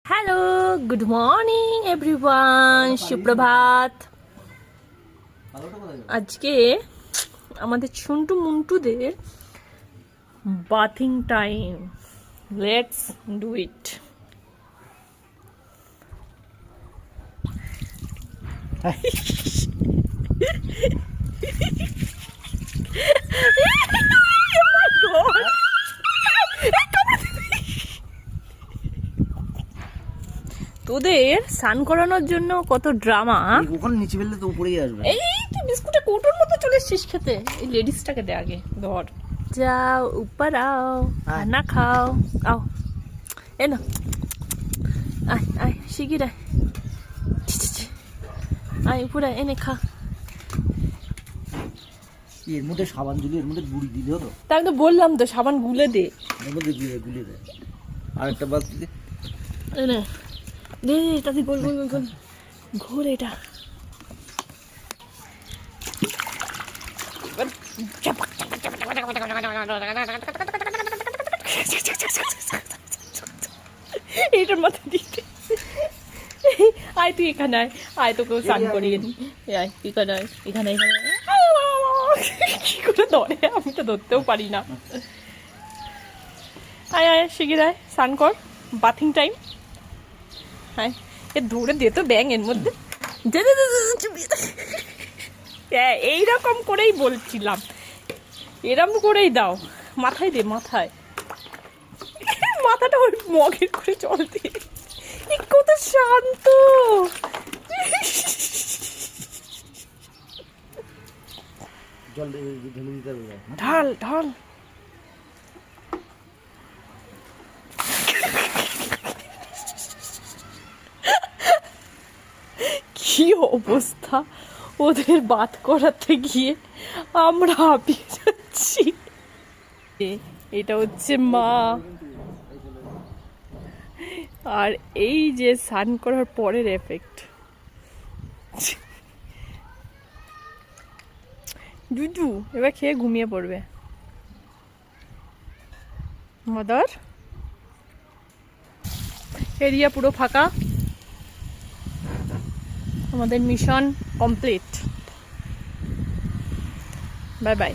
Hello, good morning everyone, সুপ্রভাত। আজকে আমাদের ছুন্টু মুন্টুদের bathing time. Let's do it. তোদের স্নান করানোর জন্য কত ড্রামা। ওখানে নিচে ফেললে তো উপরেই আসবে। এই তুই বিস্কুটে কৌটোর মতো চলে এসছিস খেতে। এই লেডিসটাকে দে আগে, ধর। যাও উপর আও, খানা খাও। আও এ না, আয় আয় শিগগির আয়। আয় উপরে এনে খা। এর মধ্যে সাবান দিলে, এর মধ্যে গুড়ি দিলে হতো। তাই তো বললাম তো, সাবান গুলে দে। এর মধ্যে গুলে দে। আর একটা বালতি দে। এনে দে, তাতে গোল গোল গোল গোল ঘোর এটা। এটার মাথায় দিতে। আয় তুই এখানে আয়, আয় তোকে স্নান করিয়ে নি। আয় এখানে আয়, এখানে এখানে। কি করে ধরে, আমি তো ধরতেও পারি না। আয় আয় শিগগির আয়, স্নান কর, বাথিং টাইম। হ্যাঁ এ ধরে দে তো ব্যাং এর মধ্যে। এইরকম করেই বলছিলাম, এরকম করেই দাও। মাথায় দে, মাথায়। মাথাটা ওই মগের করে জল দিয়ে। কত শান্ত। জল ঢেলে দিতে হবে। ঢাল ঢাল। কি অবস্থা ওদের বাত করাতে গিয়ে, আমরা হাঁপিয়ে যাচ্ছি। এটা হচ্ছে মা, আর এই যে স্নান করার পরের এফেক্ট। জুজু এবার খেয়ে ঘুমিয়ে পড়বে। মাদার এরিয়া পুরো ফাঁকা। আমাদের মিশন কমপ্লিট। Bye bye.